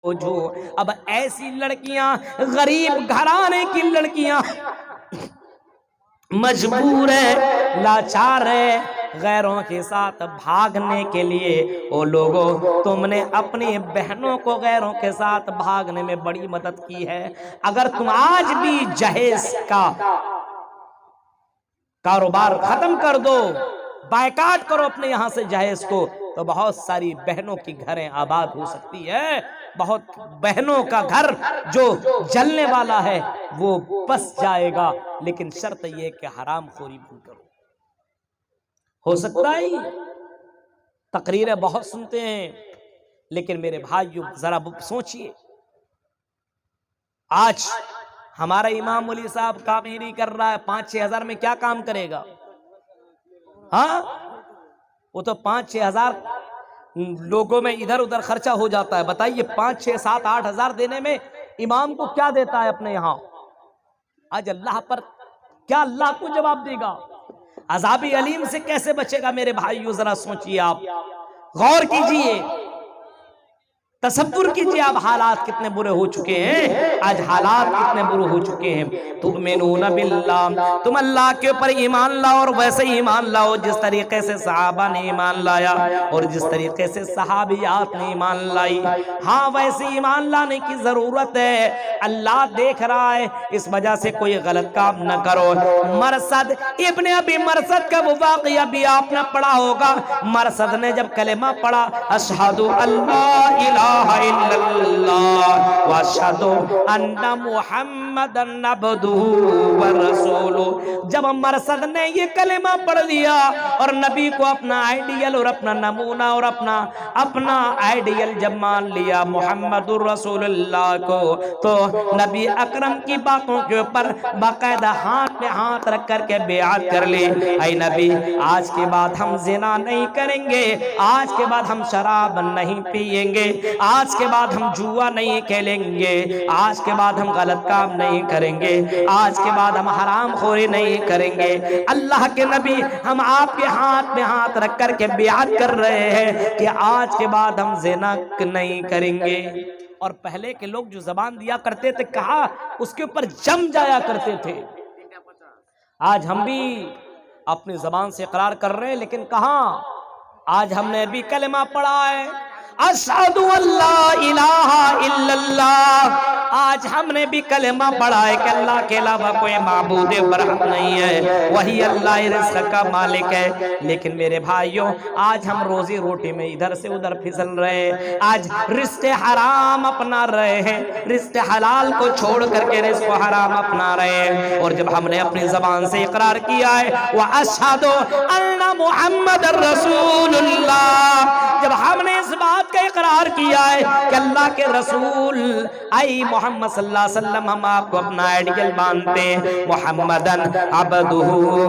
جو اب ایسی لڑکیاں غریب گھرانے کی لڑکیاں مجبور ہے، لاچار ہے غیروں کے ساتھ بھاگنے کے لیے۔ او لوگوں، تم نے اپنی بہنوں کو غیروں کے ساتھ بھاگنے میں بڑی مدد کی ہے۔ اگر تم آج بھی جہیز کا کاروبار ختم کر دو، بائیکاٹ کرو اپنے یہاں سے جہیز کو، تو بہت ساری بہنوں کی گھریں آباد ہو سکتی ہے۔ بہت بہنوں کا گھر جو جلنے والا ہے وہ بس جائے گا، لیکن شرط یہ کہ حرام خوری بند کرو۔ ہو سکتا ہے تقریریں بہت سنتے ہیں، لیکن میرے بھائیو ذرا سوچئے، آج ہمارا امام مولی صاحب کامیری کر رہا ہے، 5-6 ہزار میں کیا کام کرے گا؟ ہاں، وہ تو 5-6 ہزار لوگوں میں ادھر ادھر خرچہ ہو جاتا ہے۔ بتائیے 5-6-7-8 ہزار دینے میں امام کو کیا دیتا ہے اپنے یہاں؟ آج اللہ پر کیا اللہ کو جواب دے گا؟ عذاب علیم سے کیسے بچے گا؟ میرے بھائیو ذرا سوچئے، آپ غور کیجئے، تصور کیجئے، اب حالات کتنے برے ہو چکے ہیں، آج حالات کتنے برے ہو چکے ہیں۔ تؤمنون باللہ، تم اللہ کے اوپر ایمان لاؤ، اور ویسے ایمان لاؤ جس طریقے سے صحابہ نے ایمان لایا اور جس طریقے سے صحابیات نے ایمان لائی۔ ہاں، ویسے ایمان لانے کی ضرورت ہے، اللہ دیکھ رہا ہے، اس وجہ سے کوئی غلط کام نہ کرو۔ مرثد ابن ابی مرثد کا وہ واقعہ بھی آپ نے پڑھا ہوگا۔ مرثد نے جب کلمہ پڑھا، اشہد اللہ الہ الا اللہ واشہد ان محمدن عبدہ ورسولہ، جب مرثد نے یہ کلمہ پڑھ لیا اور نبی کو اپنا آئیڈیل اور اپنا نمونہ اور اپنا آئیڈیل جب مان لیا محمد رسول اللہ کو، تو نبی اکرم کی باتوں کے اوپر باقاعدہ ہاتھ پہ ہاتھ رکھ کر کے بیعت کر لی۔ اے نبی، آج کے بعد ہم زنا نہیں کریں گے، آج کے بعد ہم شراب نہیں پیئیں گے، آج کے بعد ہم جوا نہیں کھیلیں گے، آج کے بعد ہم غلط کام نہیں کریں گے، آج کے بعد ہم حرام خوری نہیں کریں گے۔ اللہ کے نبی، ہم آپ کے ہاتھ میں ہاتھ رکھ کر کے بیعت کر رہے ہیں کہ آج کے بعد ہم زنا نہیں کریں گے۔ اور پہلے کے لوگ جو زبان دیا کرتے تھے، کہا اس کے اوپر جم جایا کرتے تھے۔ آج ہم بھی اپنی زبان سے اقرار کر رہے ہیں، لیکن کہاں؟ آج ہم نے بھی کلمہ پڑھا ہے، اشہد اللہ الہ الا اللہ، آج ہم نے بھی کلمہ پڑھا ہے کہ اللہ کے علاوہ کوئی معبود برحق نہیں ہے، وہی اللہ رزق کا مالک ہے۔ لیکن میرے بھائیوں، آج ہم روزی روٹی میں ادھر سے ادھر پھسل رہے ہیں، آج رزق حرام اپنا رہے ہیں، رزق حلال کو چھوڑ کر کے رزق حرام اپنا رہے ہیں۔ اور جب ہم نے اپنی زبان سے اقرار کیا ہے وَأَشْهَدُ أَنَّ مُحَمَّدًا رَسُولُ اللَّهِ، جب ہم نے اس بات کا اقرار کیا ہے کہ اللہ کے رسول اے محمد صلی اللہ علیہ وسلم، ہم آپ کو اپنا آئیڈیل مانتے ہیں، محمدن عبدہ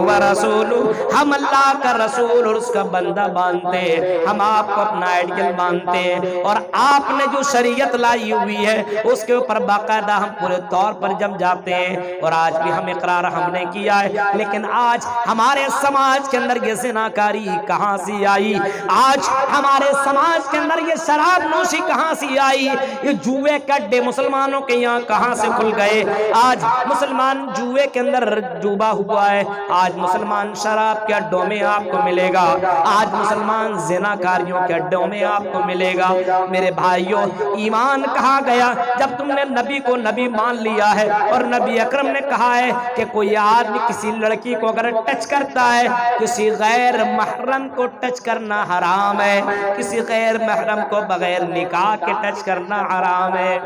ورسولہ، ہم اللہ کا رسول اور اس کا بندہ مانتے ہیں، ہم آپ کو اپنا آئیڈیل مانتے ہیں، اور آپ نے جو شریعت لائی ہوئی ہے اس کے اوپر باقاعدہ ہم پورے طور پر جم جاتے ہیں۔ اور آج بھی ہم اقرار ہم نے کیا ہے، لیکن آج ہمارے سماج کے اندر یہ زناکاری کہاں سے آئی؟ آج ہمارے سماج کے اندر یہ شراب نوشی کہاں سے آئی؟ یہ جوئے کے اڈے مسلمانوں کے یہاں کہاں سے کھل گئے؟ آج مسلمان جوئے کے اندر ڈوبا ہوا ہے، آج مسلمان شراب کے اڈوں میں آپ کو ملے گا، آج مسلمان زناکاریوں کے اڈوں میں آپ کو ملے گا۔ میرے بھائیوں، ایمان کہاں گیا جب تم نے نبی کو نبی مان لیا ہے، اور نبی اکرم نے کہا ہے کہ کوئی آدمی کسی لڑکی کو اگر ٹچ کرتا ہے، کسی غیر محرم کو ٹچ کرنا حرام ہے، کسی غیر محرم کو بغیر نکاح کے ٹچ کرنا حرام ہے۔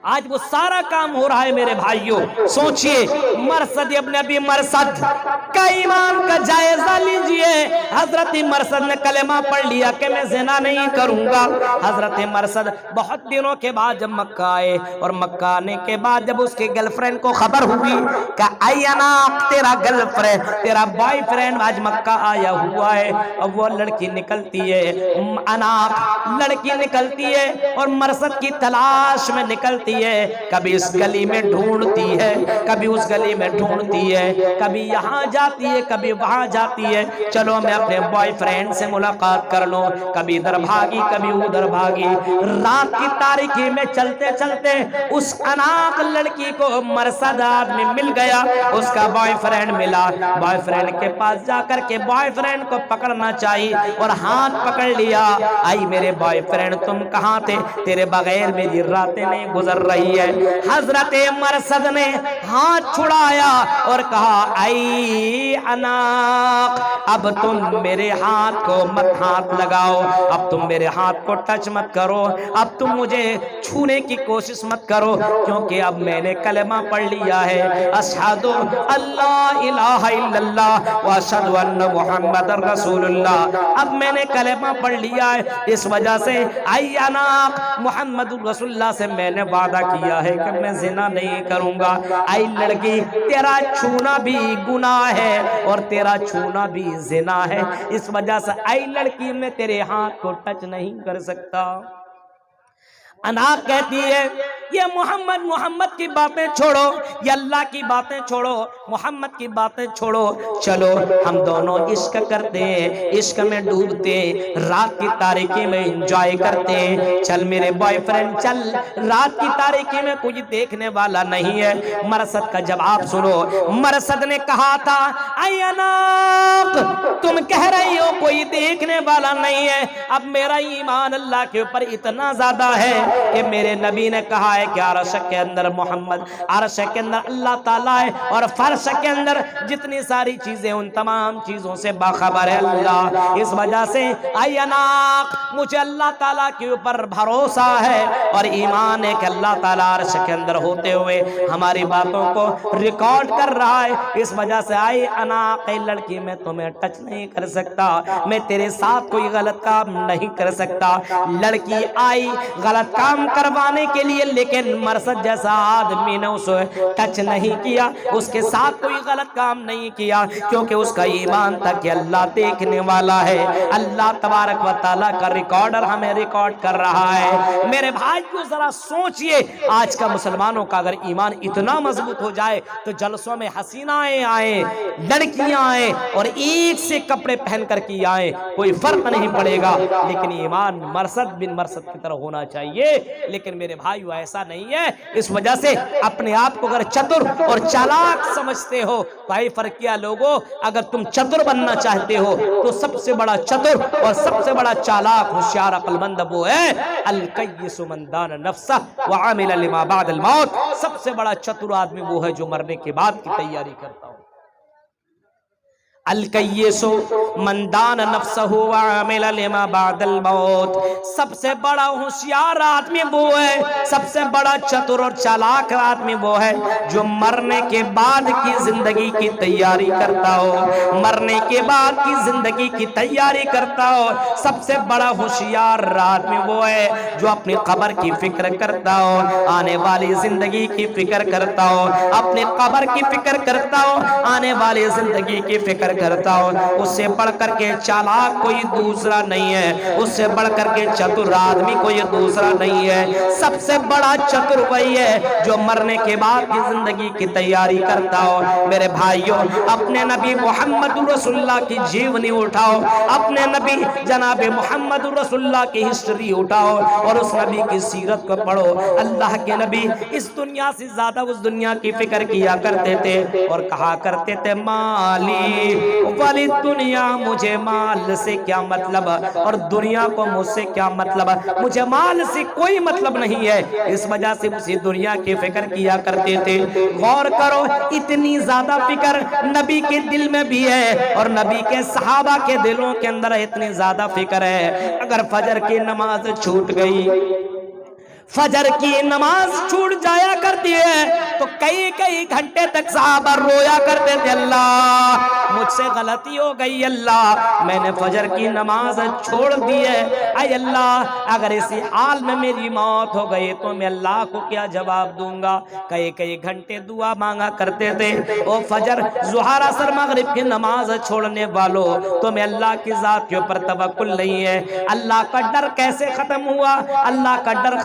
آج وہ سارا کام ہو رہا ہے میرے بھائیوں۔ سوچئے، مرثد ابن ابی مرثد کا ایمان کا جائزہ لیجئے۔ حضرت مرثد نے کلمہ پڑھ لیا کہ میں زنا نہیں کروں گا۔ حضرت مرثد بہت دنوں کے بعد جب مکہ آئے، اور مکہ آنے کے بعد جب اس کے گرل فرینڈ کو خبر ہوئی کہ اے اناق، تیرا گرل فرینڈ، تیرا بوائے فرینڈ آج مکہ آیا ہوا ہے، اب وہ لڑکی نکلتی ہے، اناق لڑکی نکلتی ہے اور مرثد کی تلاش میں نکلتی کرتی ہے, کبھی اس گلی میں ڈھونڈتی ہے, کبھی اس گلی میں ڈھونڈتی ہے, کبھی یہاں جاتی ہے, کبھی وہاں جاتی ہے, چلو میں اپنے بوائے فرینڈ سے ملاقات کر لوں, کبھی ادھر بھاگی کبھی ادھر بھاگی. رات کی تاریکی میں چلتے چلتے اس اناق لڑکی کو مرصد آدمی مل گیا, اس کا بوائے فرینڈ ملا. بوائے فرینڈ کے پاس جا کر کے بوائے فرینڈ کو پکڑنا چاہیے اور ہاتھ پکڑ لیا. آئی میرے بوائے فرینڈ تم کہاں تھے, تیرے بغیر میری راتیں نہیں گزر رہی ہے. حضرت مرصد نے ہاتھ چھڑایا اور کہا اے اناق, اب تم میرے ہاتھ کو مت ہاتھ لگاؤ, اب تم میرے ہاتھ کو ٹچ مت کرو, اب تم مجھے چھونے کی کوشش مت کرو, کیونکہ اب میں نے کلمہ پڑھ لیا ہے, اشہدو اللہ الہ الا اللہ واشہدو ان محمد رسول اللہ. اب میں نے کلمہ پڑھ لیا ہے, اس وجہ سے اے اناق محمد رسول اللہ سے میں نے وعدہ کیا ہے کہ میں زنا نہیں کروں گا. اے لڑکی تیرا چھونا بھی گناہ ہے اور تیرا چھونا بھی زنا ہے, اس وجہ سے اے لڑکی میں تیرے ہاتھ کو ٹچ نہیں کر سکتا. اناق کہتی ہے یہ محمد کی باتیں چھوڑو, یہ اللہ کی باتیں چھوڑو, محمد کی باتیں چھوڑو, چلو ہم دونوں عشق کرتے ہیں, عشق میں ڈوبتے ہیں, رات کی تاریکی میں انجوائے کرتے ہیں. چل میرے بوائے فرینڈ چل, رات کی تاریکی میں کوئی دیکھنے والا نہیں ہے. مرصد کا جواب سنو, مرصد نے کہا تھا اے اناق تم کہہ رہی ہو کوئی دیکھنے والا نہیں ہے, اب میرا ایمان اللہ کے اوپر اتنا زیادہ ہے کہ میرے نبی نے کہا ہے کہ عرش کے اندر محمد, عرش کے اندر اللہ تعالیٰ ہے, اور فرش کے اندر جتنی ساری چیزیں ان تمام چیزوں سے باخبر ہے اللہ. اس وجہ سے اے اناق مجھے اللہ تعالیٰ کے اوپر بھروسہ ہے اور ایمان ہے کہ اللہ تعالیٰ عرش کے اندر ہوتے ہوئے ہماری باتوں کو ریکارڈ کر رہا ہے. اس وجہ سے اے اناق اے لڑکی میں تمہیں ٹچ نہیں کر سکتا, میں تیرے ساتھ کوئی غلط کام نہیں کر سکتا. لڑکی آئی غلط کام کروانے کے لیے, لیکن مرصد جیسا آدمی نے اسے ٹچ نہیں کیا, اس کے ساتھ کوئی غلط کام نہیں کیا, کیونکہ اس کا ایمان تھا کہ اللہ دیکھنے والا ہے, اللہ تبارک و تعالیٰ کا ریکارڈر ہمیں ریکارڈ کر رہا ہے. میرے بھائی کو ذرا سوچئے, آج کا مسلمانوں کا اگر ایمان اتنا مضبوط ہو جائے تو جلسوں میں حسینائیں آئیں, لڑکیاں آئیں اور ایک سے کپڑے پہن کر کے آئیں, کوئی فرق نہیں پڑے گا, لیکن ایمان مرصد بن مرصد کی طرح ہونا چاہیے. لیکن میرے بھائیو ایسا نہیں ہے. اس وجہ سے اپنے آپ کو اگر چتر اور چالاک سمجھتے ہو, بھائی فرقیہ لوگوں, اگر تم چتر بننا چاہتے ہو تو سب سے بڑا چتر اور سب سے بڑا چالاک ہوشیار عقل مند وہ ہے الکیس من دان نفسہ وعمل لما بعد الموت. سب سے بڑا چتر آدمی وہ ہے جو مرنے کے بعد کی تیاری کرتا ہو. الکیس من دان نفسہ وعمل لما بعد الموت. سب سے بڑا ہوشیار آدمی وہ ہے, سب سے بڑا چتر اور چالاک آدمی وہ ہے جو مرنے کے بعد کی زندگی کی تیاری کرتا ہو, مرنے کے بعد کی زندگی کی تیاری کرتا ہو. سب سے بڑا ہوشیار آدمی وہ ہے جو اپنی قبر کی فکر کرتا ہو, آنے والی زندگی کی فکر کرتا ہو, اپنے قبر کی فکر کرتا ہو, آنے والی زندگی کی فکر کرتا ہو. اس سے بڑھ کر کے چالاک کوئی دوسرا نہیں ہے, اس سے بڑھ کر کے چتر آدمی کوئی دوسرا نہیں ہے. سب سے بڑا چتر وہی ہے جو مرنے کے بعد کی زندگی کی تیاری کرتا ہو. میرے بھائیوں, اپنے نبی محمد رسول اللہ کی جیونی اٹھاؤ, اپنے نبی جناب محمد رسول اللہ کی ہسٹری اٹھاؤ اور اس نبی کی سیرت کو پڑھو. اللہ کے نبی اس دنیا سے زیادہ اس دنیا کی فکر کیا کرتے تھے اور کہا کرتے تھے مالی ولی دنیا, مجھے مال سے کیا مطلب اور دنیا کو مجھ سے کیا مطلب, مجھے مال سے کوئی مطلب نہیں ہے. اس وجہ سے اسی دنیا کی فکر کیا کرتے تھے. غور کرو, اتنی زیادہ فکر نبی کے دل میں بھی ہے اور نبی کے صحابہ کے دلوں کے اندر اتنی زیادہ فکر ہے. اگر فجر کی نماز چھوٹ گئی, فجر کی نماز چھوٹ جایا کرتی ہے تو کئی گھنٹے تک صحابہ رویا کرتے تھے, اللہ مجھ سے غلطی ہو گئی, اللہ میں نے فجر کی نماز چھوڑ دی ہے, اے اللہ اگر اسی حال میں میری موت ہو گئی تو میں اللہ کو کیا جواب دوں گا. کئی گھنٹے دعا مانگا کرتے تھے. او فجر ظہر عصر مغرب کی نماز چھوڑنے والوں, تو میں اللہ کی ذات کے اوپر توکل نہیں ہے. اللہ کا ڈر کیسے ختم ہوا؟ اللہ کا ڈر